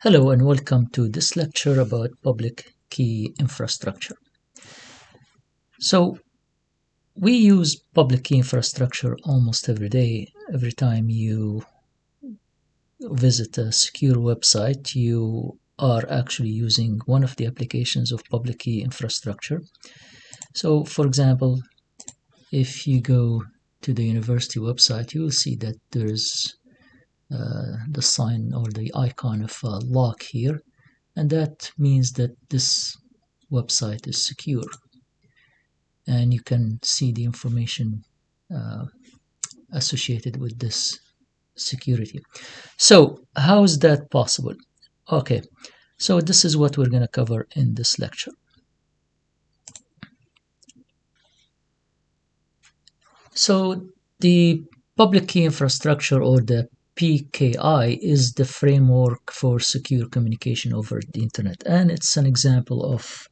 Hello and welcome to this lecture about public key infrastructure. So we use public key infrastructure almost every day. Every time you visit a secure website, you are actually using one of the applications of public key infrastructure. So for example, if you go to the university website, you will see that there's the sign or the icon of a lock here, and that means that this website is secure, and you can see the information associated with this security. So how is that possible? Okay, so this is what we're going to cover in this lecture. So the public key infrastructure, or the PKI, is the framework for secure communication over the internet, and it's an example of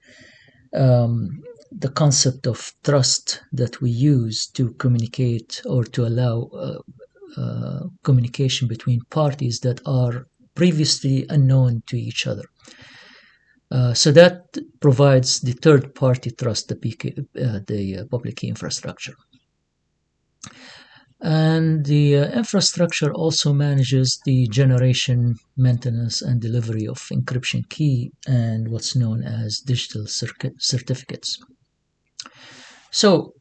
the concept of trust that we use to communicate or to allow communication between parties that are previously unknown to each other. So that provides the third-party trust, the public key infrastructure. And the infrastructure also manages the generation, maintenance, and delivery of encryption key and what's known as digital certificates. So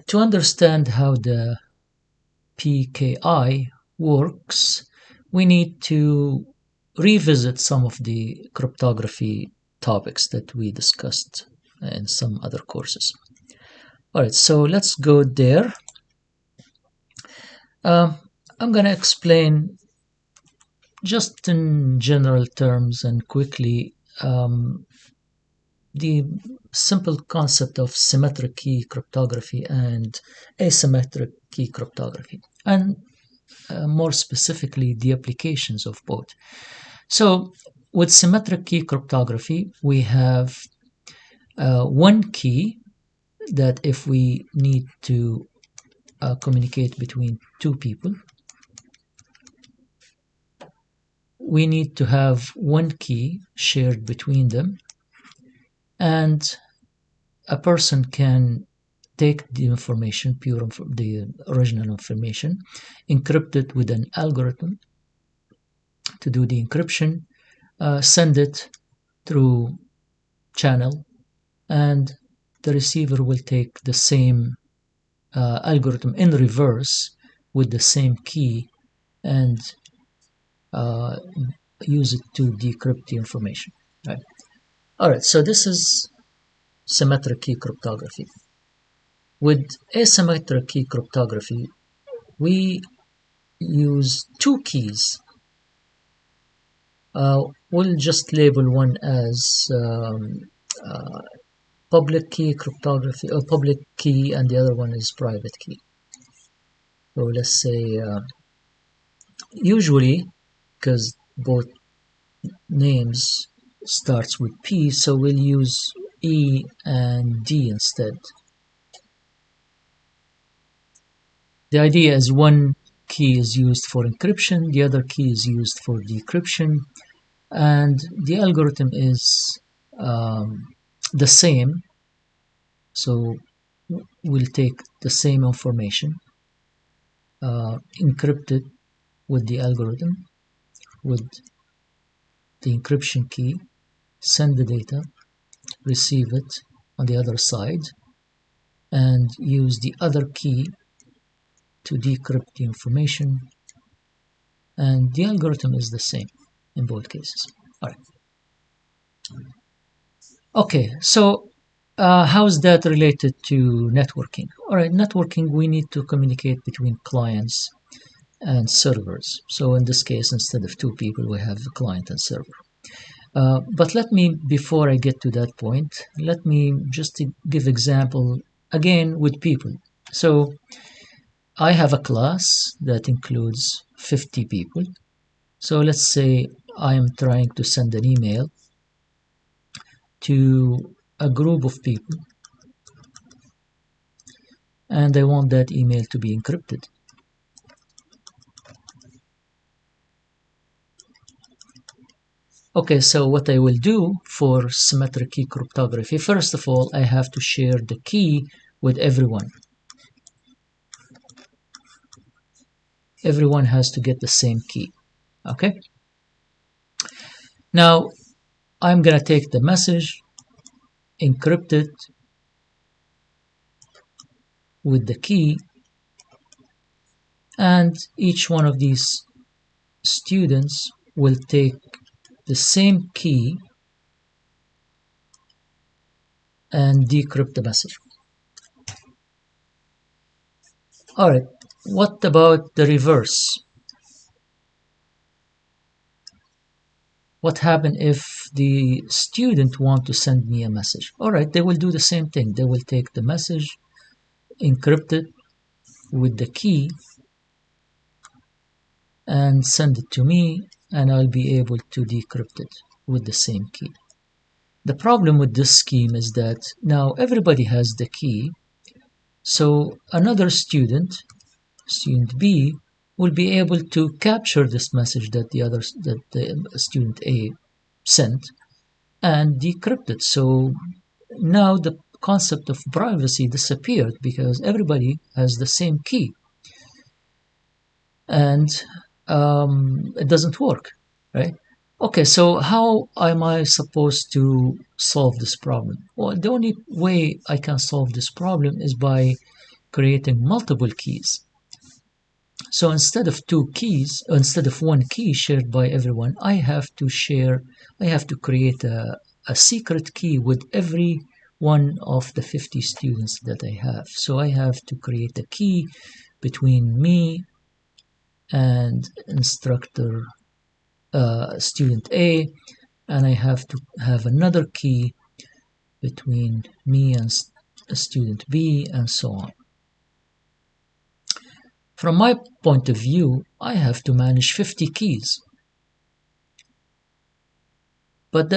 to understand how the PKI works, we need to revisit some of the cryptography topics that we discussed in some other courses. All right, so let's go there. I'm going to explain just in general terms and quickly the simple concept of symmetric key cryptography and asymmetric key cryptography, and more specifically the applications of both. So with symmetric key cryptography, we have one key that if we need to communicate between two people, we need to have one key shared between them, and a person can take the information, the original information, encrypt it with an algorithm to do the encryption, send it through channel, and the receiver will take the same algorithm in reverse with the same key and use it to decrypt the information. Right. All right, so this is symmetric key cryptography. With asymmetric key cryptography, we use two keys. We'll just label one as public key cryptography, or public key, and the other one is private key. So let's say usually, because both names starts with P, so we'll use E and D instead. The idea is one key is used for encryption, the other key is used for decryption, and the algorithm is the same. So we'll take the same information, encrypt it with the algorithm, with the encryption key, send the data, receive it on the other side, and use the other key to decrypt the information, and the algorithm is the same in both cases. All right. Okay, so how is that related to networking? All right, networking, we need to communicate between clients and servers. So in this case, instead of two people, we have the client and server. But let me, before I get to that point, let me just give example again with people. So I have a class that includes 50 people. So let's say I am trying to send an email to a group of people, and I want that email to be encrypted. Okay, so what I will do for symmetric key cryptography, first of all, I have to share the key with everyone. Everyone has to get the same key. Okay? Now, I'm going to take the message, encrypt it with the key, and each one of these students will take the same key and decrypt the message. Alright, what about the reverse? What happens if the student want to send me a message? Alright, they will do the same thing. They will take the message, encrypt it with the key, and send it to me, and I'll be able to decrypt it with the same key. The problem with this scheme is that now everybody has the key, so another student, student B, will be able to capture this message that the student A sent and decrypt it. So now the concept of privacy disappeared because everybody has the same key, and it doesn't work, right? Okay, so how am I supposed to solve this problem? Well, the only way I can solve this problem is by creating multiple keys. So instead of instead of one key shared by everyone, I have to create a secret key with every one of the 50 students that I have. So I have to create a key between me and instructor student A, and I have to have another key between me and student B, and so on. From my point of view, I have to manage 50 keys. But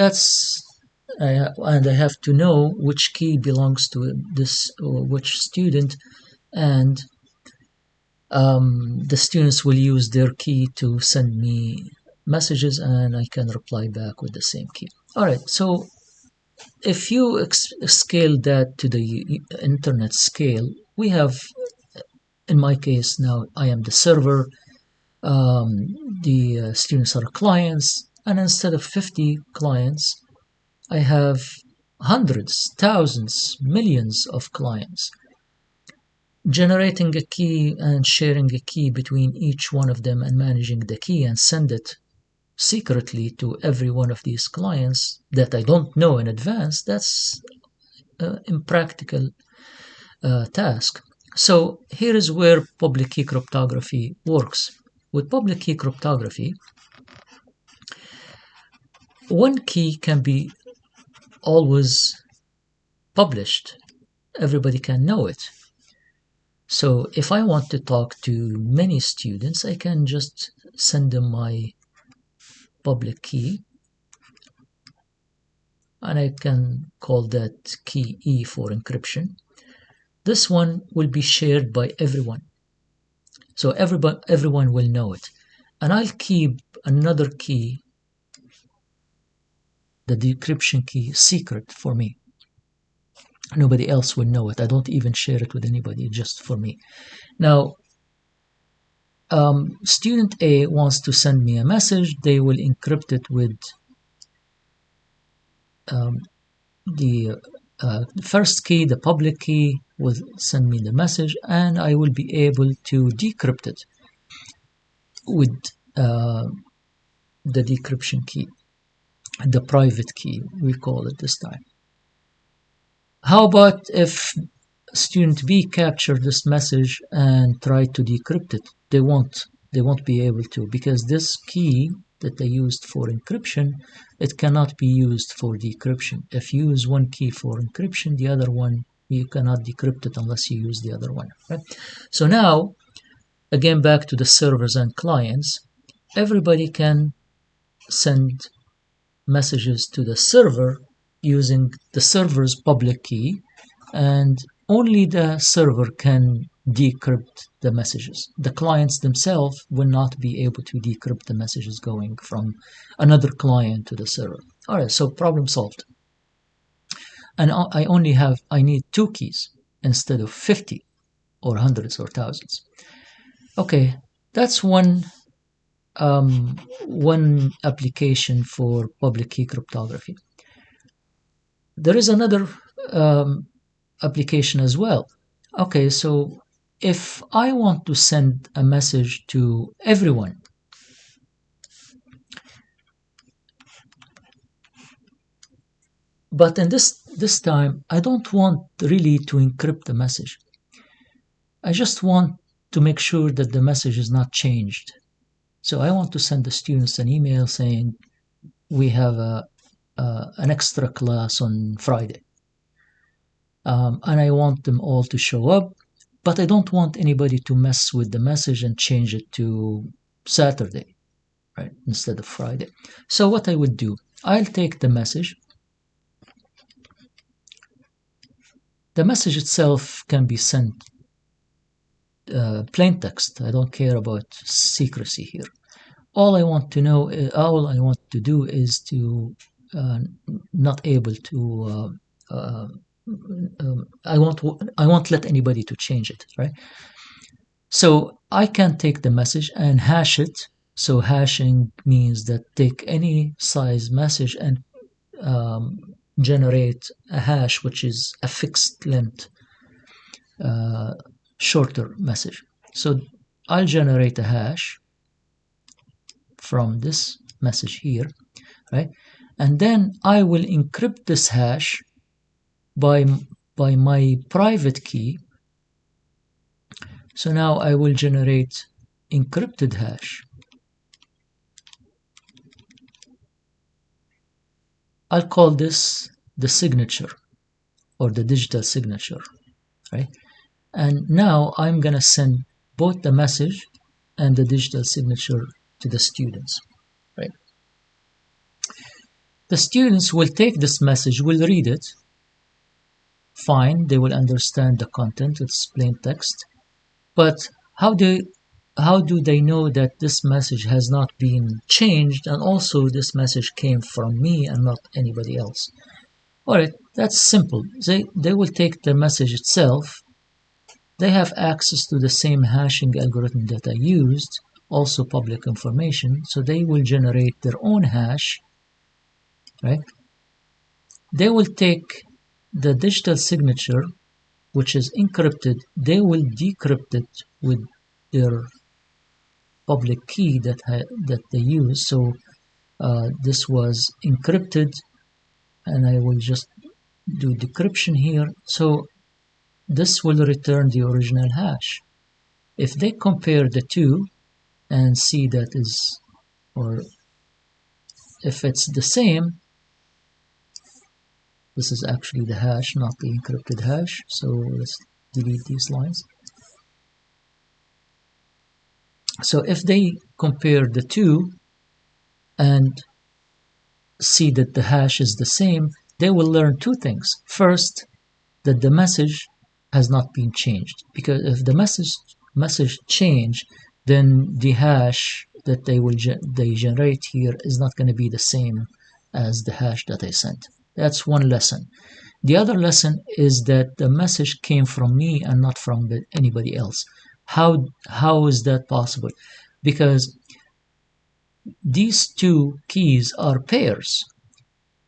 and I have to know which key belongs to this or which student, and the students will use their key to send me messages, and I can reply back with the same key. Alright, so if you scale that to the internet scale, we have, in my case now, I am the server, the students are clients, and instead of 50 clients, I have hundreds, thousands, millions of clients. Generating a key and sharing a key between each one of them and managing the key and send it secretly to every one of these clients that I don't know in advance, that's an impractical task. So here is where public key cryptography works. With public key cryptography, one key can be always published. Everybody can know it. So if I want to talk to many students, I can just send them my public key, and I can call that key E for encryption. This one will be shared by everyone. So everyone will know it. And I'll keep another key, the decryption key, secret for me. Nobody else will know it. I don't even share it with anybody, just for me. Now, student A wants to send me a message. They will encrypt it with the first key, the public key, will send me the message, and I will be able to decrypt it with the decryption key, the private key, we call it this time. How about if student B captured this message and tried to decrypt it? They won't be able to, because this key that they used for encryption, it cannot be used for decryption. If you use one key for encryption, the other one, you cannot decrypt it unless you use the other one. Right? So now, again, back to the servers and clients, everybody can send messages to the server using the server's public key, and only the server can decrypt the messages. The clients themselves will not be able to decrypt the messages going from another client to the server. All right, so problem solved. And I need 2 keys instead of 50 or hundreds or thousands. Okay, that's one application for public key cryptography. There is another application as well. Okay, so if I want to send a message to everyone, but in this time, I don't want really to encrypt the message. I just want to make sure that the message is not changed. So I want to send the students an email saying we have an extra class on Friday. And I want them all to show up, but I don't want anybody to mess with the message and change it to Saturday, right, instead of Friday. So what I would do, I'll take the message. The message itself can be sent plain text. I don't care about secrecy here. All I want to do is to not able to. I won't let anybody to change it, right? So I can take the message and hash it. So hashing means that take any size message and generate a hash, which is a fixed length, shorter message. So I'll generate a hash from this message here, right? And then I will encrypt this hash by my private key. So now I will generate encrypted hash. I'll call this the signature or the digital signature, right? And now I'm going to send both the message and the digital signature to the students, right? The students will take this message, will read it. Fine, they will understand the content, it's plain text. But how do they know that this message has not been changed and also this message came from me and not anybody else? All right, that's simple. They will take the message itself. They have access to the same hashing algorithm that I used, also public information, so they will generate their own hash, right? They will take the digital signature, which is encrypted, they will decrypt it with their public key that they use. So this was encrypted, and I will just do decryption here. So this will return the original hash. If they compare the two and see that is, or if it's the same, this is actually the hash, not the encrypted hash. So let's delete these lines. So if they compare the two and see that the hash is the same, they will learn two things. First, that the message has not been changed, because if the message changed, then the hash that they generate here is not going to be the same as the hash that I sent. That's one lesson. The other lesson is that the message came from me and not from anybody else. How is that possible? Because these two keys are pairs,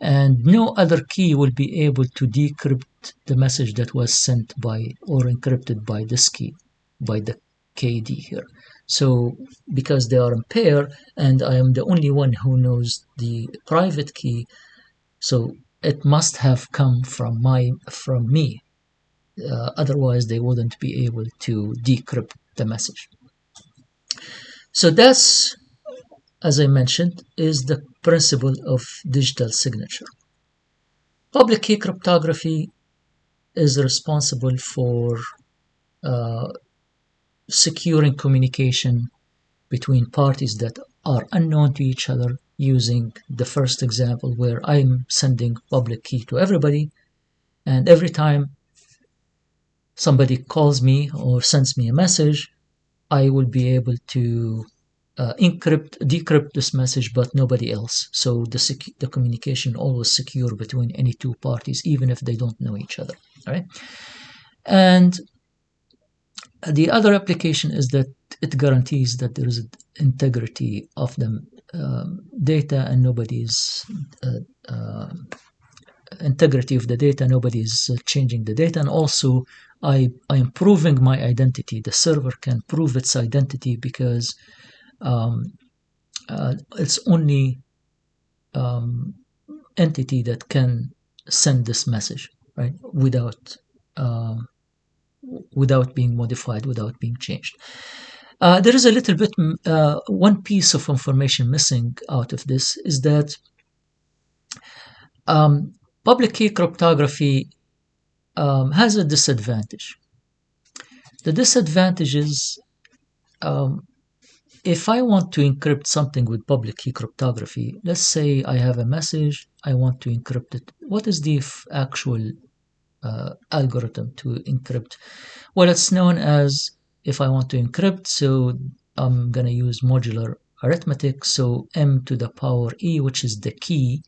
and no other key will be able to decrypt the message that was sent by or encrypted by this key, by the KD here. So because they are in pair and I am the only one who knows the private key, so it must have come from me. Otherwise they wouldn't be able to decrypt the message. So that's, as I mentioned, is the principle of digital signature. Public key cryptography is responsible for securing communication between parties that are unknown to each other, using the first example where I'm sending public key to everybody, and every time somebody calls me or sends me a message, I will be able to decrypt this message, but nobody else. So the communication always secure between any two parties, even if they don't know each other. All right. And the other application is that it guarantees that there is integrity of the data, and nobody's integrity of the data. Nobody is changing the data, and also I am proving my identity. The server can prove its identity because it's only entity that can send this message, right? Without being modified, without being changed. There is a little bit, one piece of information missing out of this is that public key cryptography has a disadvantage. The disadvantage is if I want to encrypt something with public key cryptography, let's say I have a message, I want to encrypt it. What is the actual algorithm to encrypt? Well, it's known as, if I want to encrypt, so I'm going to use modular arithmetic. So m to the power e, which is the key,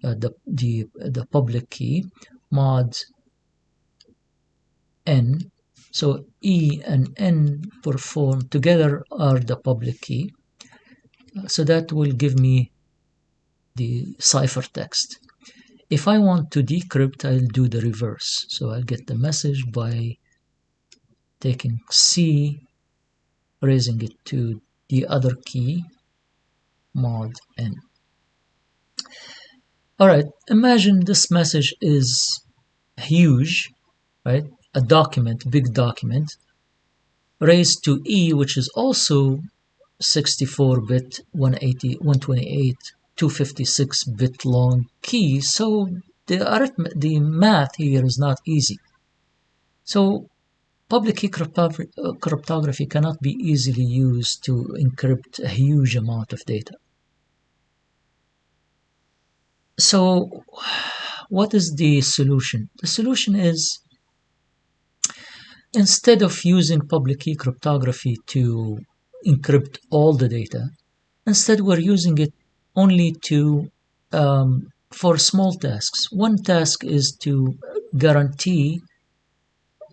the public key, mod n. So e and n perform together are the public key. So that will give me the ciphertext. If I want to decrypt, I'll do the reverse. So I'll get the message by taking C, raising it to the other key, mod n. All right, imagine this message is huge, right? A document, big document, raised to E, which is also 64-bit, 128, 256-bit long key. So the math here is not easy. So public key cryptography cannot be easily used to encrypt a huge amount of data. So what is the solution? The solution is, instead of using public key cryptography to encrypt all the data, instead we're using it only to for small tasks. One task is to guarantee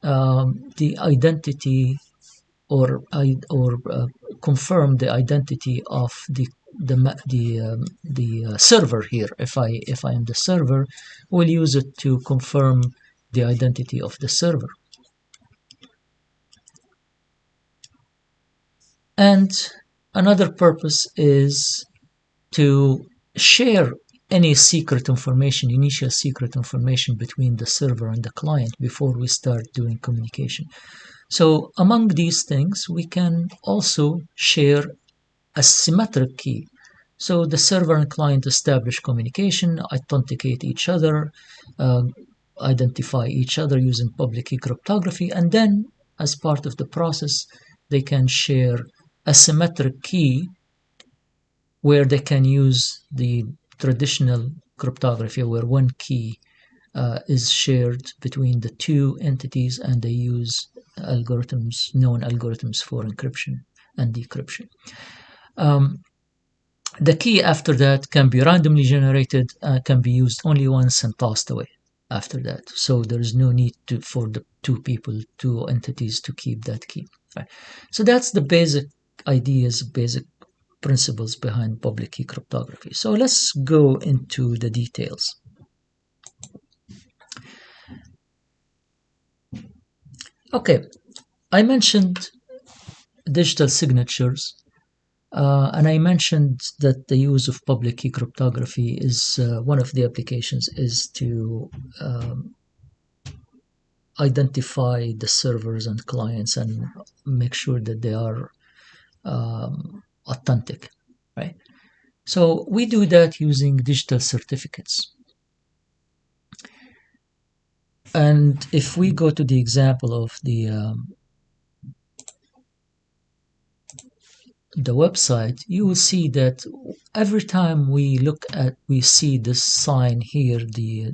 the identity or confirm the identity of the server here. If I am the server, we'll use it to confirm the identity of the server. And another purpose is to share any secret information, initial secret information between the server and the client before we start doing communication. So among these things, we can also share a symmetric key. So the server and client establish communication, authenticate each other, identify each other using public key cryptography, and then as part of the process, they can share a symmetric key where they can use the traditional cryptography where one key is shared between the two entities, and they use known algorithms for encryption and decryption. The key after that can be randomly generated, can be used only once and tossed away after that. So there is no need for the two entities to keep that key. Right. So that's the basic ideas, basic principles behind public key cryptography. So let's go into the details. Okay, I mentioned digital signatures, and I mentioned that the use of public key cryptography is one of the applications is to identify the servers and clients and make sure that they are authentic, right? So we do that using digital certificates. And if we go to the example of the website, you will see that every time we see this sign here, the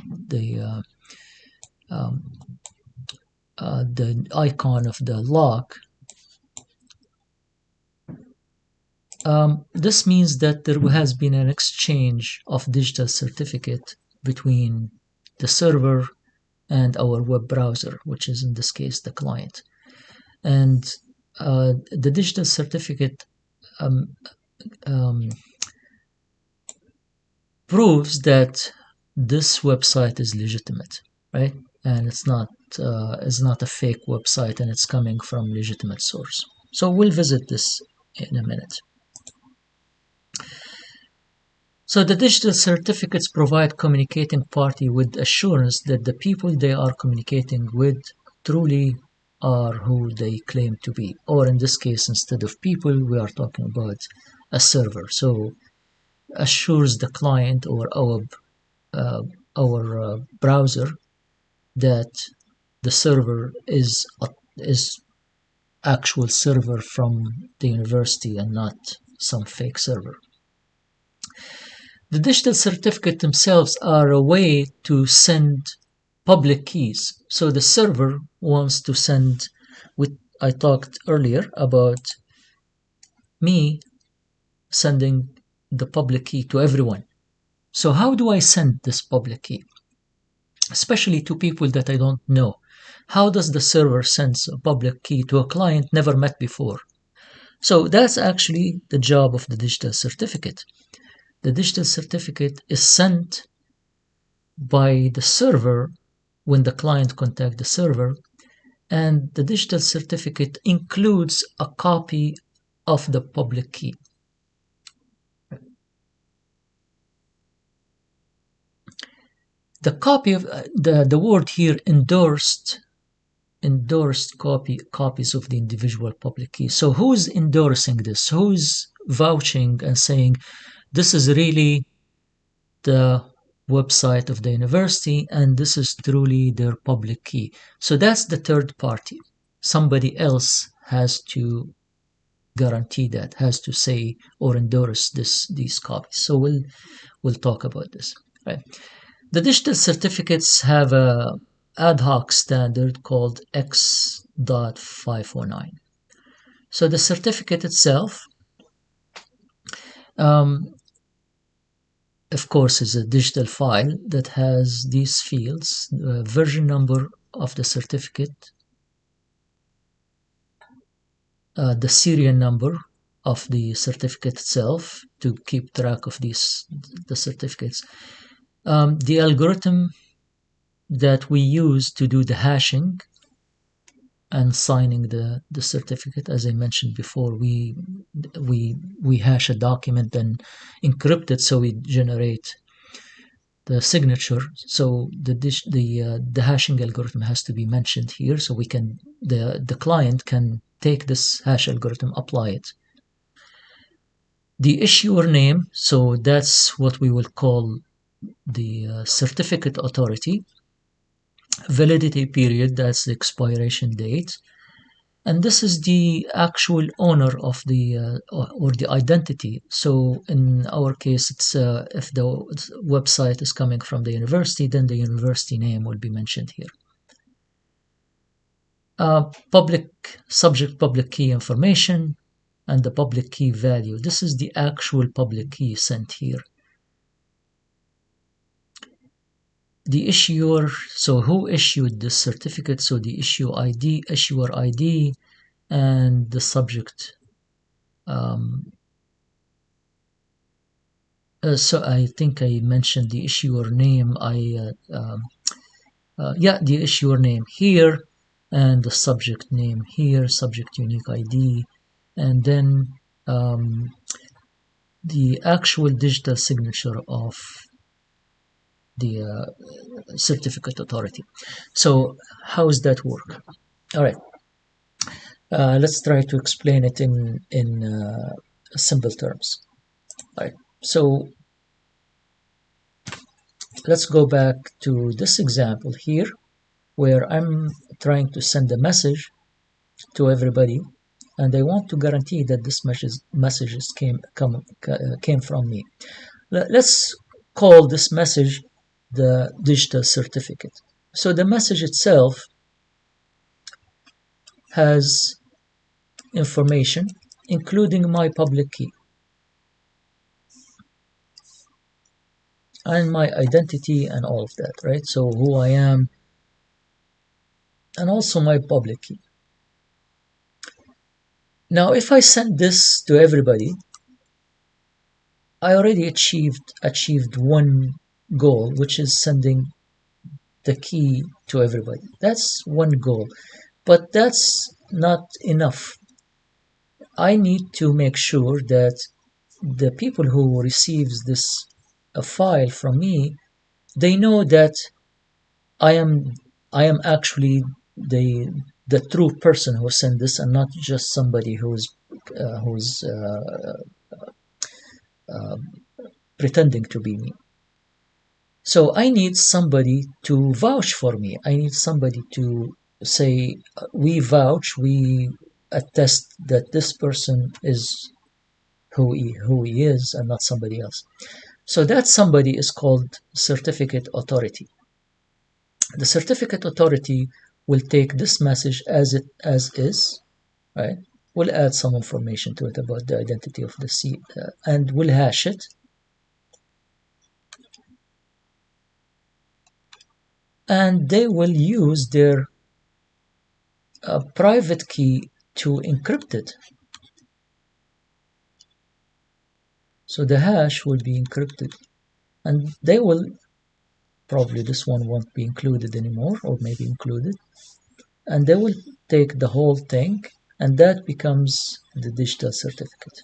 the icon of the lock, this means that there has been an exchange of digital certificate between the server and our web browser, which is in this case the client. And the digital certificate proves that this website is legitimate, right? And it's not a fake website, and it's coming from legitimate source. So we'll visit this in a minute. So the digital certificates provide communicating party with assurance that the people they are communicating with truly are who they claim to be. Or in this case, instead of people, we are talking about a server. So assures the client or our browser that the server is actual server from the university and not some fake server. The digital certificate themselves are a way to send public keys. So the server wants to send, I talked earlier about me sending the public key to everyone. So how do I send this public key? Especially to people that I don't know. How does the server send a public key to a client never met before? So that's actually the job of the digital certificate. The digital certificate is sent by the server when the client contacts the server, and the digital certificate includes a copy of the public key. The copy of the word here endorsed copies of the individual public key. So who's endorsing this? Who's vouching and saying this is really the website of the university and this is truly their public key? So that's the third party. Somebody else has to guarantee that, has to say or endorse these copies. So we'll talk about this, right? The digital certificates have a ad hoc standard called X.509. So the certificate itself, of course, is a digital file that has these fields: the version number of the certificate, the serial number of the certificate itself to keep track of the certificates, the algorithm that we use to do the hashing and signing the certificate. As I mentioned before, we hash a document and encrypt it, so we generate the signature. So the hashing algorithm has to be mentioned here, so we can the client can take this hash algorithm, apply it. The issuer name, so that's what we will call the certificate authority. Validity period, that's the expiration date, and this is the actual owner of the or the identity. So in our case, it's if the website is coming from the university, then the university name will be mentioned here. Public subject public key information and the public key value. This is the actual public key sent here. The issuer, so who issued this certificate? So the issuer ID, and the subject. So I think I mentioned the issuer name. The issuer name here, and the subject name here, subject unique ID, and then the actual digital signature of the certificate authority. So how does that work? All right, let's try to explain it in simple terms. All right, so let's go back to this example here, where I'm trying to send a message to everybody, and I want to guarantee that this messages came from me. Let's call this message the digital certificate. So the message itself has information, including my public key and my identity and all of that, right? So who I am and also my public key. Now, if I send this to everybody, I already achieved one goal, which is sending the key to everybody. That's one goal, but that's not enough. I need to make sure that the people who receives this a file from me, they know that I am I am actually the true person who sent this, and not just somebody who's uh, pretending to be me. So I need somebody to vouch for me. I need somebody to say, we vouch, we attest that this person is who he is and not somebody else. So that somebody is called certificate authority. The certificate authority will take this message as is, right? We'll add some information to it about the identity of the seed, and we'll hash it. And they will use their private key to encrypt it. So the hash will be encrypted, and they will probably, this one won't be included anymore, or maybe included, and they will take the whole thing, and that becomes the digital certificate.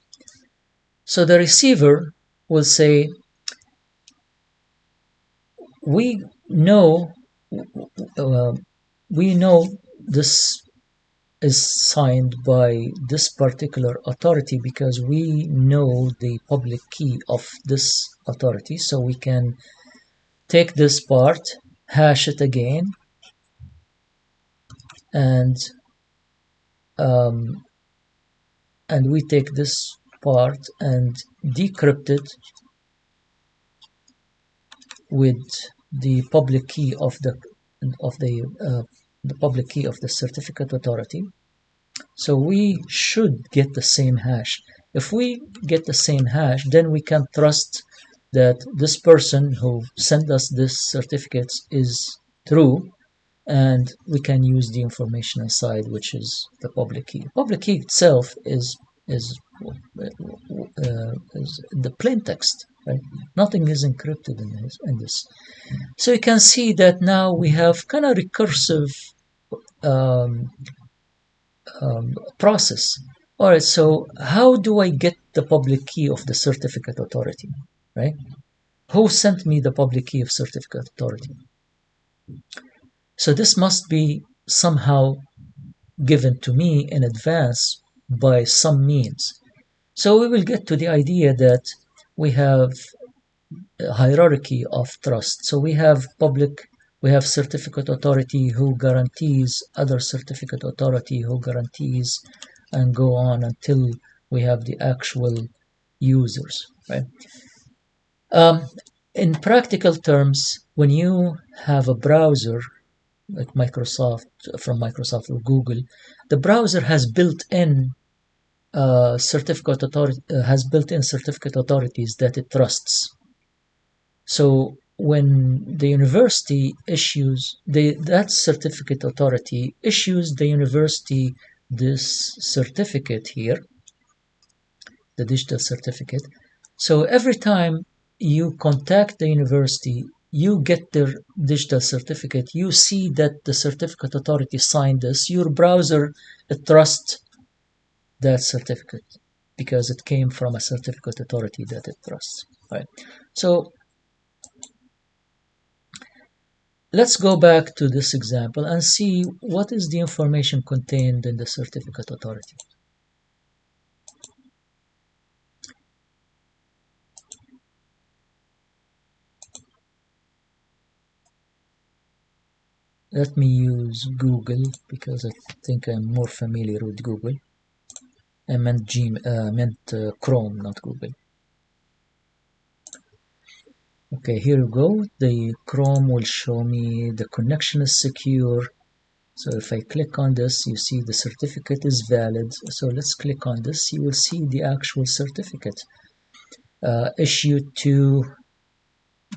So the receiver will say, we know uh, we know this is signed by this particular authority because we know the public key of this authority, so we can take this part, hash it again, and um, and we take this part and decrypt it with the public key of the public key of the certificate authority. So we should get the same hash. If we get the same hash, then we can trust that this person who sent us this certificate is true, and we can use the information inside, which is the public key. Public key itself is the plain text, right? Nothing is encrypted in this. So you can see that now we have kind of recursive um, process. All right, so how do I get the public key of the certificate authority, right? Who sent me the public key of certificate authority? So this must be somehow given to me in advance by some means. So we will get to the idea that we have a hierarchy of trust. So we have certificate authority who guarantees other certificate authority who guarantees, and go on until we have the actual users, right? In practical terms, when you have a browser like Microsoft or Google, the browser has built-in certificate authorities that it trusts. So when the university that certificate authority issues the university this certificate here, the digital certificate. So every time you contact the university, you get their digital certificate. You see that the certificate authority signed this. Your browser trusts that certificate because it came from a certificate authority that it trusts. Right. So let's go back to this example and see what is the information contained in the certificate authority. Let me use Google because I think I'm more familiar with Google. I meant Chrome, not Google. Okay, here you go. The Chrome will show me the connection is secure. So if I click on this, you see the certificate is valid. So let's click on this. You will see the actual certificate issued to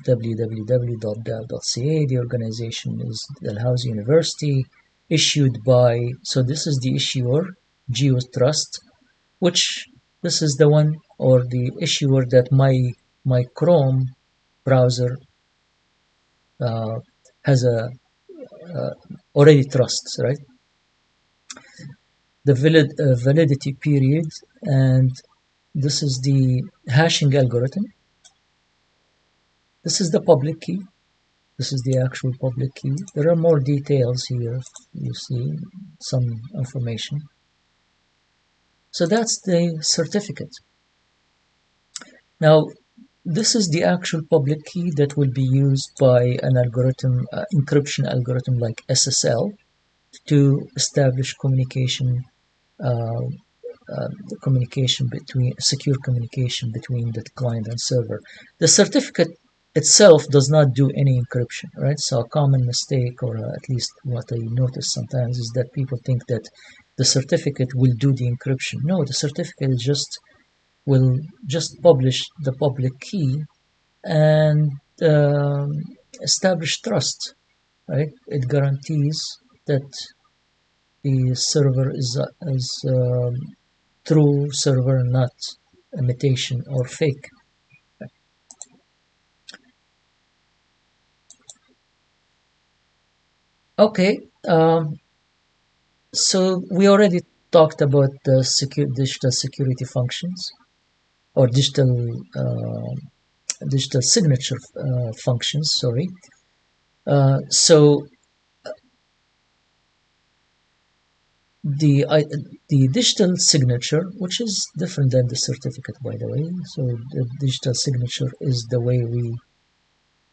www.dal.ca. The organization is Dalhousie University, issued by, so this is the issuer, GeoTrust, which this is the one or the issuer that my Chrome browser has a already trusts, right? The validity period, and this is the hashing algorithm. This is the public key. This is the actual public key. There are more details here. You see some information. So that's the certificate. Now, this is the actual public key that will be used by an algorithm, encryption algorithm like SSL, to establish communication, uh, secure communication between the client and server. The certificate itself does not do any encryption, right? So a common mistake, or at least what I notice sometimes, is that people think that the certificate will do the encryption. No, the certificate will just publish the public key and establish trust, right? It guarantees that the server is true server, not imitation or fake. Okay, so we already talked about the digital security functions, or digital signature functions. Sorry. So the the digital signature, which is different than the certificate, by the way. So the digital signature is the way we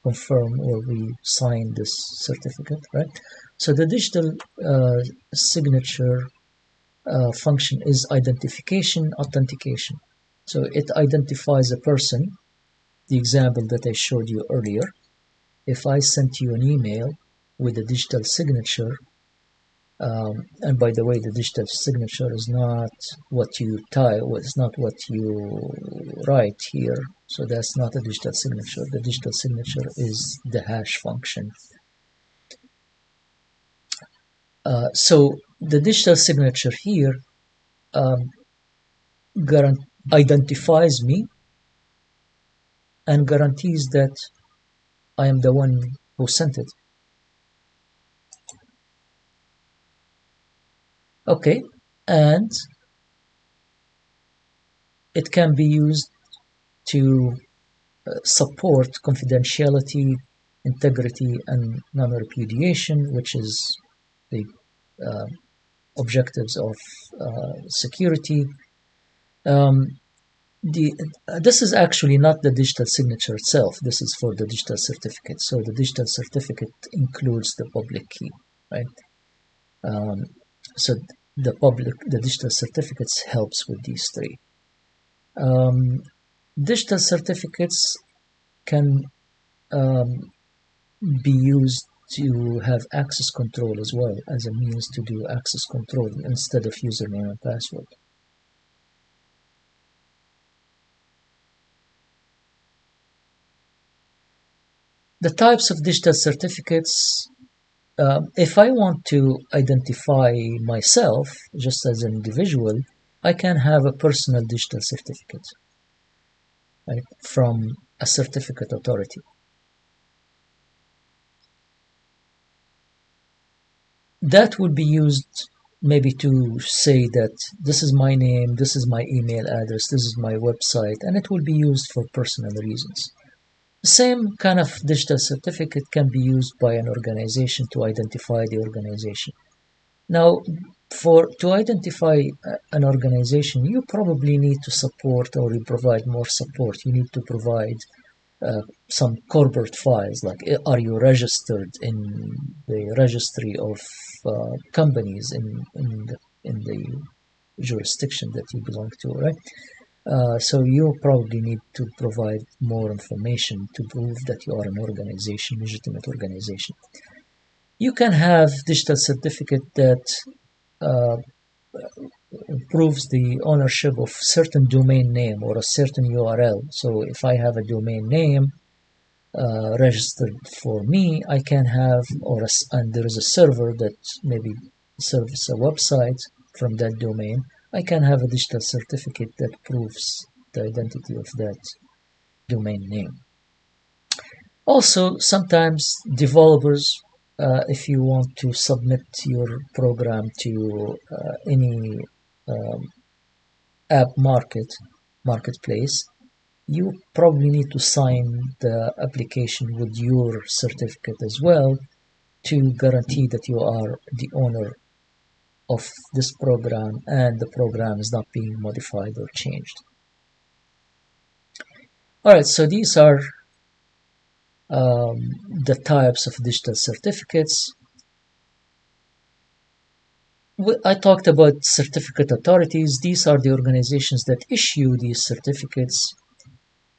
confirm or we sign this certificate, right? So the digital signature function is identification, authentication. So it identifies a person, the example that I showed you earlier. If I sent you an email with a digital signature, and by the way, the digital signature is not what you type, it's not what you write here. So that's not a digital signature. The digital signature is the hash function. So the digital signature here um, identifies me and guarantees that I am the one who sent it. Okay, and it can be used to support confidentiality, integrity, and non-repudiation, which is the uh, objectives of security. Um, this is actually not the digital signature itself. This is for the digital certificate. So the digital certificate includes the public key, right? Um, so the digital certificates helps with these three. Digital certificates can be used to have access control as well, as a means to do access control instead of username and password. The types of digital certificates, if I want to identify myself just as an individual, I can have a personal digital certificate, right, from a certificate authority. That would be used maybe to say that this is my name, this is my email address, this is my website, and it will be used for personal reasons. The same kind of digital certificate can be used by an organization to identify the organization. Now, to identify an organization, you probably need to support, or you provide more support. You need to provide some corporate files, like are you registered in the registry of companies in the jurisdiction that you belong to, right? So you probably need to provide more information to prove that you are an organization, legitimate organization. You can have digital certificate that uh, proves the ownership of certain domain name or a certain URL. So if I have a domain name registered for me, I can have, and there is a server that maybe serves a website from that domain, I can have a digital certificate that proves the identity of that domain name. Also, sometimes developers, if you want to submit your program to any um, app marketplace, you probably need to sign the application with your certificate as well to guarantee that you are the owner of this program and the program is not being modified or changed. All right, so these are the types of digital certificates. I talked about certificate authorities. These are the organizations that issue these certificates.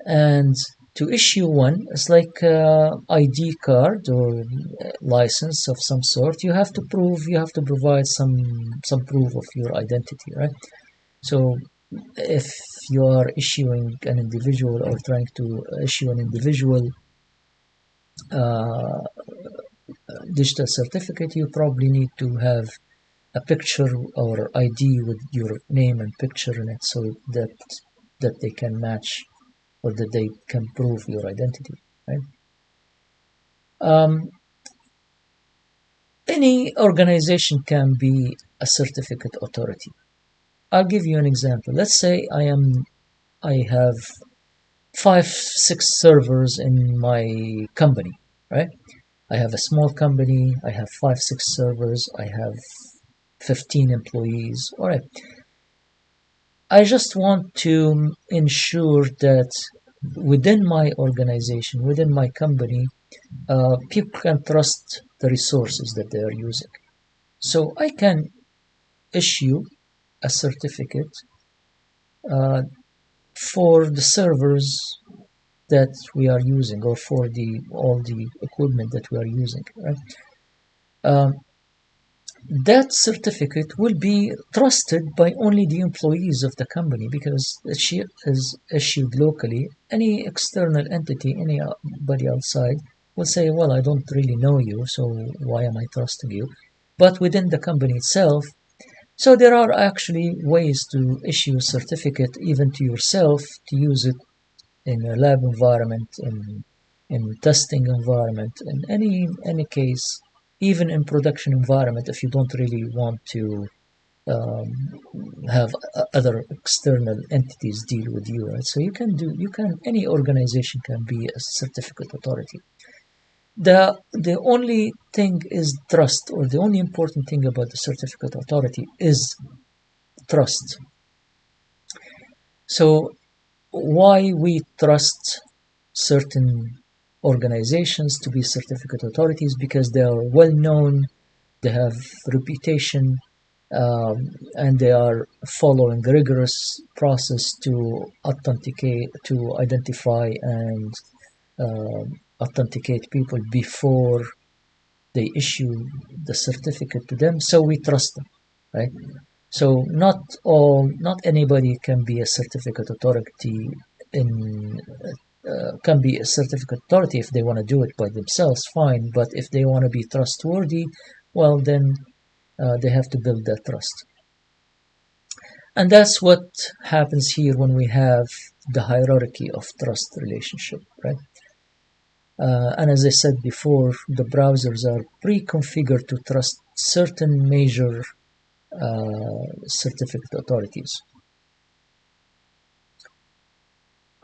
And to issue one, it's like ID card or license of some sort. You have to provide some proof of your identity, right? So if you are issuing an individual or trying to issue an individual uh, digital certificate, you probably need to have a picture or ID with your name and picture in it, so that they can match or that they can prove your identity, right? Um, any organization can be a certificate authority. I'll give you an example. Let's say I have 5, 6 servers in my company, right? I have a small company. I have 5, 6 servers. I have 15 employees. All right. I just want to ensure that within my organization, within my company, people can trust the resources that they are using. So I can issue a certificate uh, for the servers that we are using, or for the all the equipment that we are using. Right? Um, that certificate will be trusted by only the employees of the company because she is issued locally. Any external entity, anybody outside, will say, well, I don't really know you, so why am I trusting you? But within the company itself, so there are actually ways to issue a certificate even to yourself to use it in a lab environment, in testing environment, in any case, even in production environment, if you don't really want to um, have other external entities deal with you, right? So any organization can be a certificate authority. The only thing is trust, or the only important thing about the certificate authority is trust. So why we trust certain organizations to be certificate authorities? Because they are well known, they have reputation, and they are following a rigorous process to authenticate, to identify and authenticate people before they issue the certificate to them. So we trust them, right? So not anybody can be a certificate authority in can be a certificate authority if they want to do it by themselves, fine. But if they want to be trustworthy, well, then they have to build that trust. And that's what happens here when we have the hierarchy of trust relationship, right? And as I said before, the browsers are pre-configured to trust certain major certificate authorities.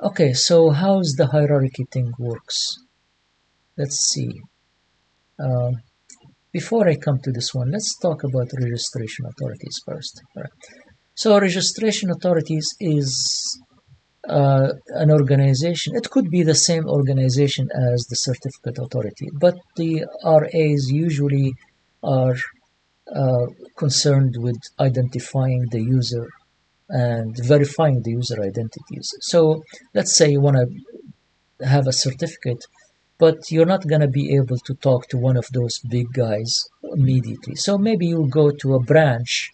Okay, so how's the hierarchy thing works? Let's see. Uh, Before I come to this one, let's talk about registration authorities first. Right. So registration authorities is an organization. It could be the same organization as the certificate authority, but the RAs usually are uh, concerned with identifying the user and verifying the user identities. So let's say you want to have a certificate but you're not going to be able to talk to one of those big guys immediately. So maybe you go to a branch,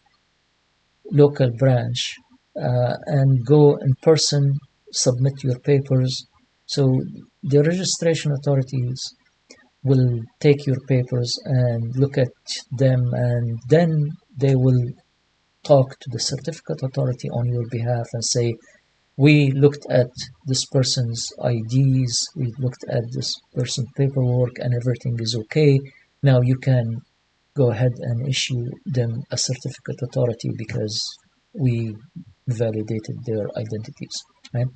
local branch, and go in person, submit your papers. So the registration authorities will take your papers and look at them, and then they will talk to the certificate authority on your behalf and say, we looked at this person's IDs, we looked at this person's paperwork, and everything is okay. Now you can go ahead and issue them a certificate authority because we validated their identities, right?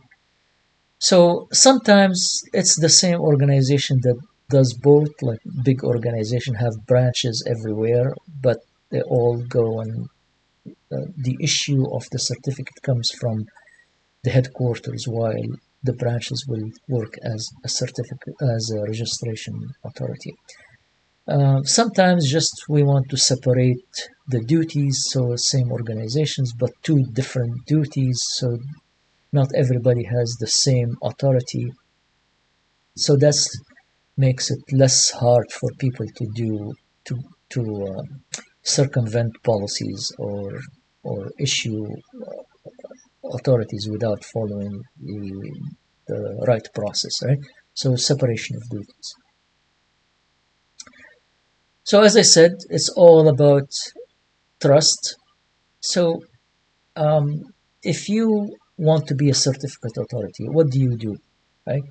So sometimes it's the same organization that does both, like big organization have branches everywhere, but they all go and the issue of the certificate comes from the headquarters, while the branches will work as a certificate, as a registration authority. Sometimes just we want to separate the duties, so same organizations, but two different duties, so not everybody has the same authority. So that makes it less hard for people to do to circumvent policies or issue authorities without following the right process, right? So separation of duties. So as I said, it's all about trust. So if you want to be a certificate authority, what do? Right?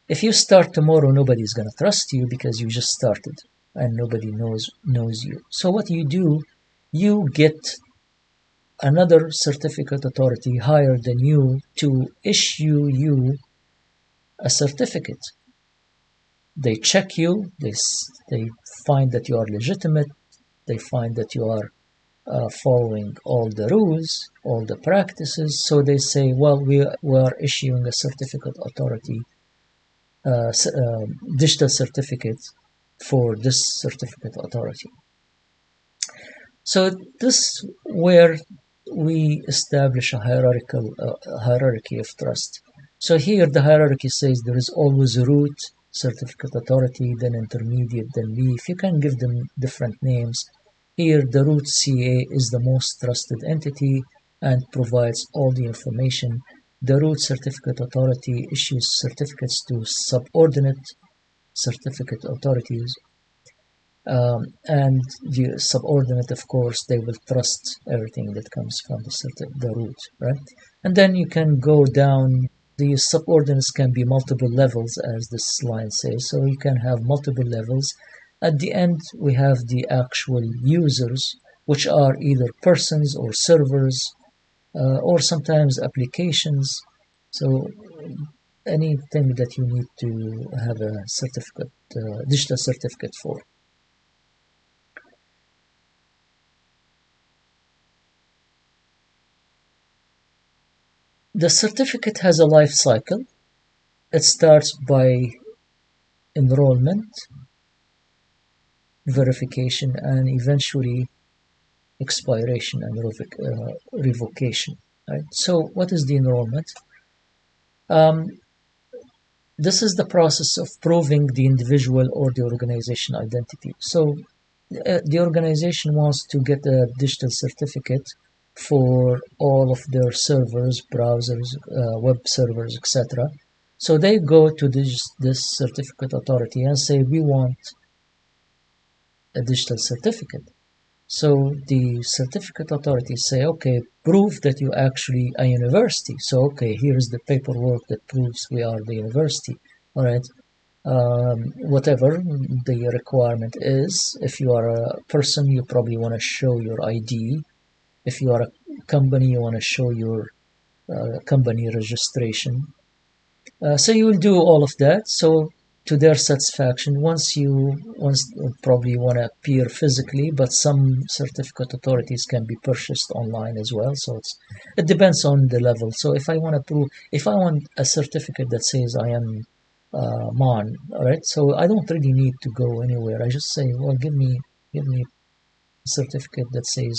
If you start tomorrow, nobody's going to trust you because you just started and nobody knows you. So what do, you get another certificate authority higher than you to issue you a certificate. They check you, they find that you are legitimate, they find that you are following all the rules, all the practices. So they say, well, we are issuing a certificate authority, digital certificate for this certificate authority. So this where we establish a hierarchy of trust. So here the hierarchy says there is always a root certificate authority, then intermediate, then leaf. You can give them different names. Here the root CA is the most trusted entity and provides all the information. The root certificate authority issues certificates to subordinate certificate authorities, and the subordinate, of course, they will trust everything that comes from the root, right? And then you can go down. The subordinates can be multiple levels, as this line says. So you can have multiple levels. At the end, we have the actual users, which are either persons or servers, or sometimes applications. So anything that you need to have a certificate, digital certificate for. The certificate has a life cycle. It starts by enrollment, verification, and eventually expiration and revocation. Right? So what is the enrollment? This is the process of proving the individual or the organization identity. So the organization wants to get a digital certificate for all of their servers, browsers, web servers, etc. So they go to this certificate authority and say, we want a digital certificate. So the certificate authorities say, okay, prove that you actually a university. So, okay, here's the paperwork that proves we are the university. All right. Whatever the requirement is, if you are a person, you probably want to show your ID. If you are a company, you want to show your company registration. So you will do all of that. So to their satisfaction, once probably want to appear physically, but some certificate authorities can be purchased online as well. So it depends on the level. So if I want a certificate that says I am Mon, all right. So I don't really need to go anywhere. I just say, well, give me a certificate that says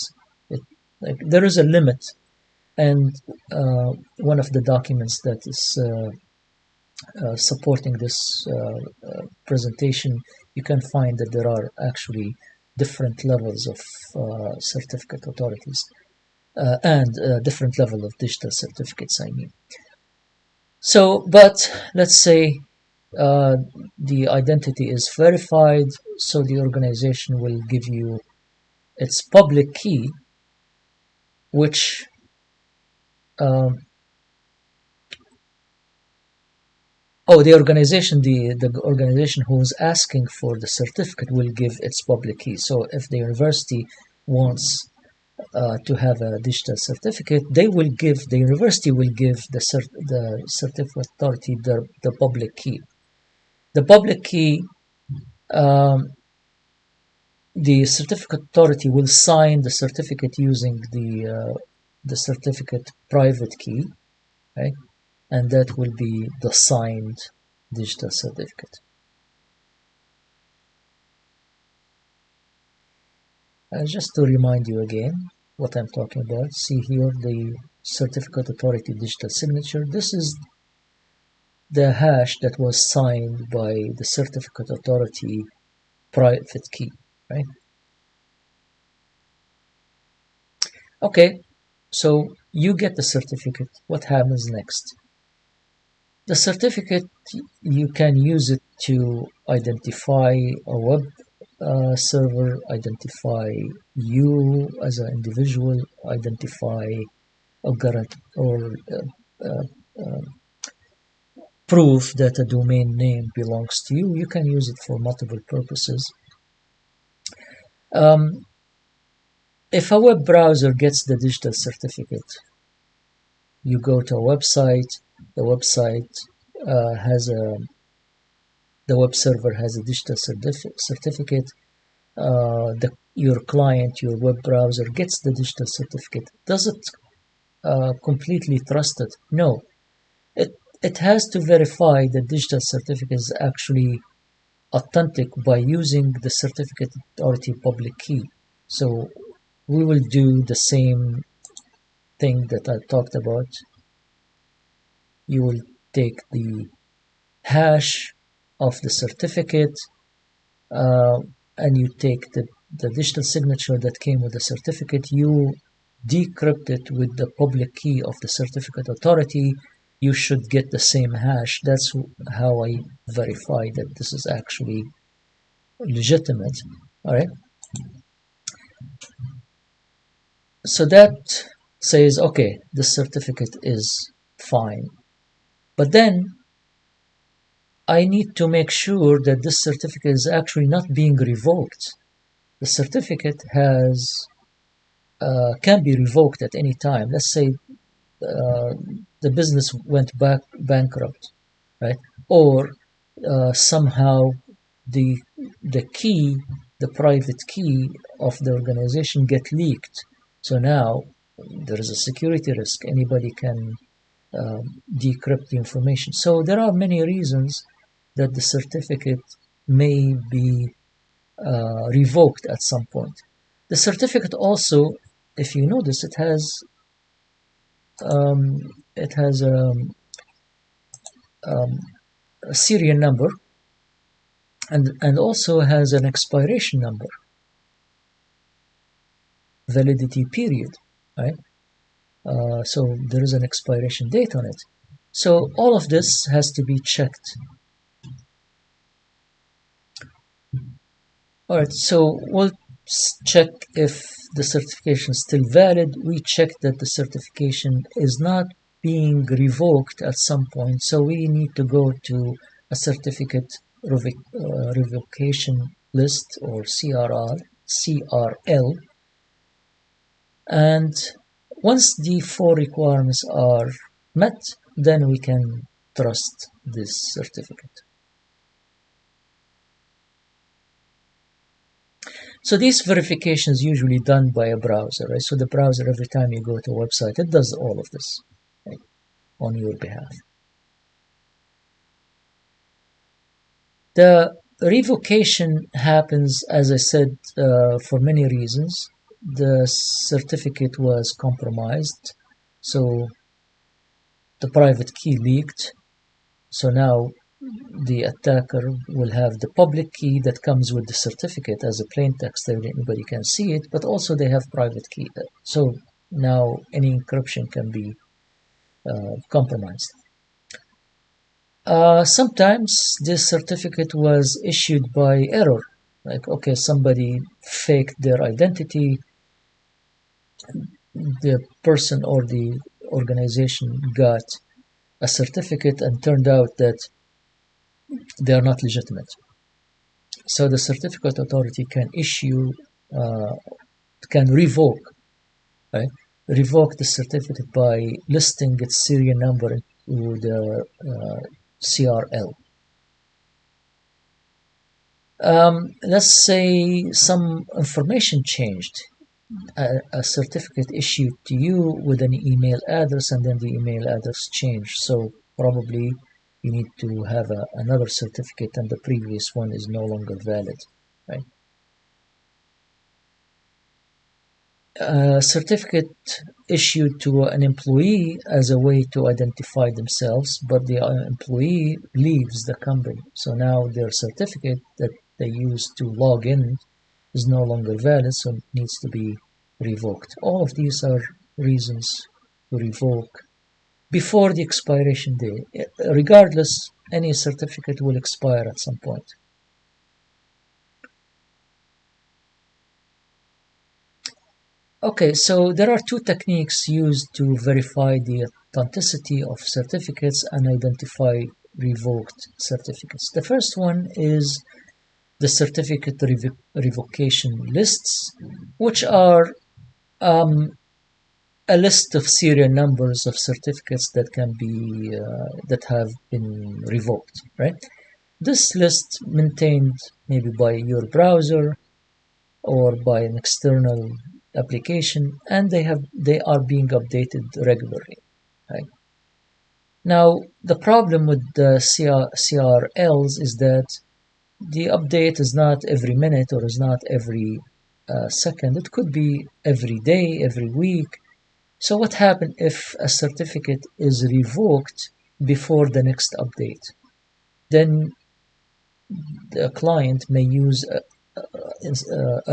it. Like there is a limit, and one of the documents that is supporting this presentation, you can find that there are actually different levels of certificate authorities and different level of digital certificates, I mean. So, but let's say uh, the identity is verified, so the organization will give you its public key, which um, the organization who is asking for the certificate will give its public key. So if the university wants to have a digital certificate, the university will give the certificate authority the public key. The public key, um, the certificate authority will sign the certificate using the certificate private key, right? And that will be the signed digital certificate. Just to remind you again what I'm talking about, see here the certificate authority digital signature. This is the hash that was signed by the certificate authority private key, right? Okay, so you get the certificate. What happens next? The certificate, you can use it to identify a web server, identify you as an individual, identify or uh, uh, prove that a domain name belongs to you. You can use it for multiple purposes. Um, if a web browser gets the digital certificate, you go to a website. The website has the web server has a digital certificate. Your client, your web browser gets the digital certificate. Does it completely trust it? No. It has to verify the digital certificate is actually authentic by using the certificate authority public key. So we will do the same thing that I talked about. You will take the hash of the certificate uh, and you take the digital signature that came with the certificate, you decrypt it with the public key of the certificate authority. You should get the same hash. That's how I verify that this is actually legitimate. All right. So that says, okay, the certificate is fine. But then I need to make sure that this certificate is actually not being revoked. The certificate can be revoked at any time. Let's say the business went bankrupt, right? Or somehow the the key, the private key of the organization get leaked. So now there is a security risk. Anybody can decrypt the information. So there are many reasons that the certificate may be revoked at some point. The certificate also, if you notice, um, it has um, a serial number and also has an expiration number, validity period, right? So there is an expiration date on it. So all of this has to be checked. All right, so we'll check if the certification is still valid. We check that the certification is not being revoked at some point. So we need to go to a certificate revocation list or CRL. And once the four requirements are met, then we can trust this certificate. So these verifications usually done by a browser, right? So the browser, every time you go to a website, it does all of this, right, on your behalf. The revocation happens, as I said, for many reasons. The certificate was compromised, so the private key leaked. So now the attacker will have the public key that comes with the certificate as a plain text that anybody can see it, but also they have private key. So now any encryption can be compromised. Sometimes this certificate was issued by error. Like, okay, somebody faked their identity, the person or the organization got a certificate and turned out that they are not legitimate. So the certificate authority can uh, revoke, right? Revoke the certificate by listing its serial number to the CRL. Let's say some information changed. A certificate issued to you with an email address, and then the email address changed. So probably you need to have another certificate, and the previous one is no longer valid, right? A certificate issued to an employee as a way to identify themselves, but the employee leaves the company. So now their certificate that they used to log in is no longer valid, so it needs to be revoked. All of these are reasons to revoke before the expiration date. Regardless, any certificate will expire at some point. Okay, so there are two techniques used to verify the authenticity of certificates and identify revoked certificates. The first one is the certificate revocation lists, which are a list of serial numbers of certificates that can be that have been revoked, right? This list maintained maybe by your browser or by an external application, and they are being updated regularly, right? Now the problem with the CRLs is that the update is not every minute or is not every second. It could be every day, every week. So what happens if a certificate is revoked before the next update? Then the client may use a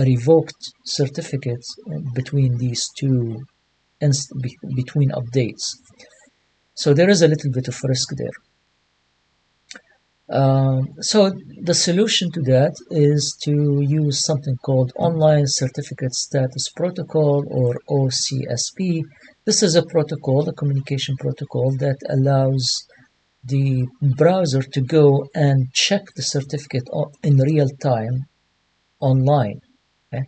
revoked certificate between these two between updates. So there is a little bit of risk there. So the solution to that is to use something called Online Certificate Status Protocol, or OCSP. This is a protocol, a communication protocol that allows the browser to go and check the certificate in real time online. Okay?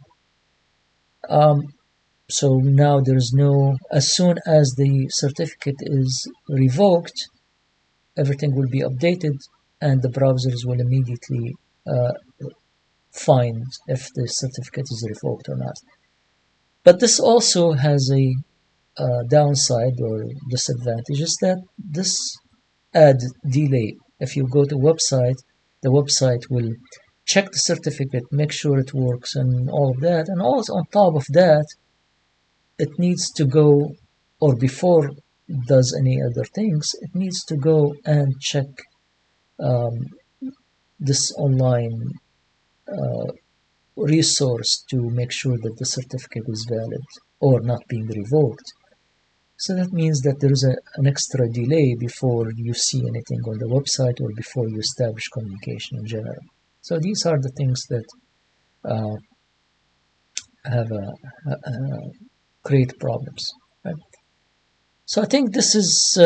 So now there's no, as soon as the certificate is revoked, everything will be updated and the browsers will immediately find if the certificate is revoked or not. But this also has a downside or disadvantage, is that this add delay. If you go to website, the website will check the certificate, make sure it works and all of that. And also on top of that, it needs to go, or before it does any other things, it needs to go and check this online resource to make sure that the certificate is valid or not being revoked. So that means that there is an extra delay before you see anything on the website or before you establish communication in general. So these are the things that have create problems. Right? So I think this is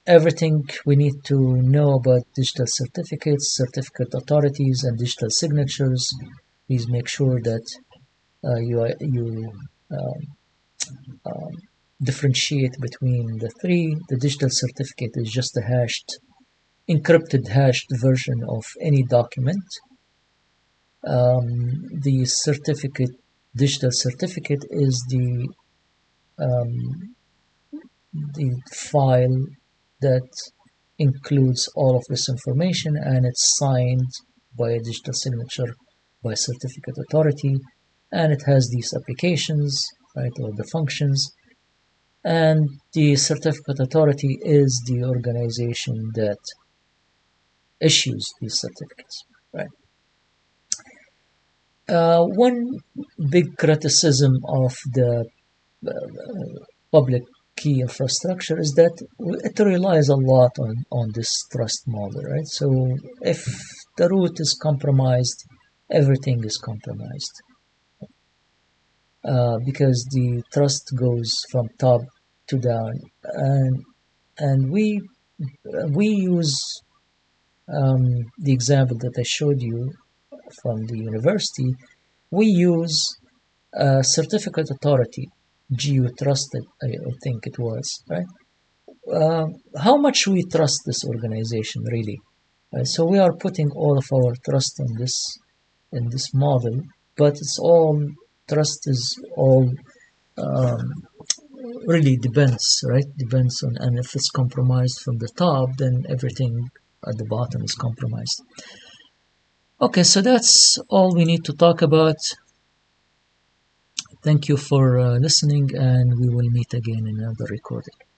everything we need to know about digital certificates, certificate authorities, and digital signatures. Please make sure that you differentiate between the three. The digital certificate is just a encrypted hashed version of any document. The digital certificate is the file that includes all of this information, and it's signed by a digital signature by certificate authority, and it has these applications, right, or the functions. And the certificate authority is the organization that issues these certificates, right? One big criticism of the public key infrastructure is that it relies a lot on this trust model, right? So if the root is compromised, everything is compromised, because the trust goes from top to down, and we use the example that I showed you from the university. We use certificate authority, GU trusted, I think it was, right? How much we trust this organization really? So we are putting all of our trust in this model, but it's all trust is all um, really depends, right? Depends on, and if it's compromised from the top, then everything at the bottom is compromised. Okay, so that's all we need to talk about. Thank you for listening, and we will meet again in another recording.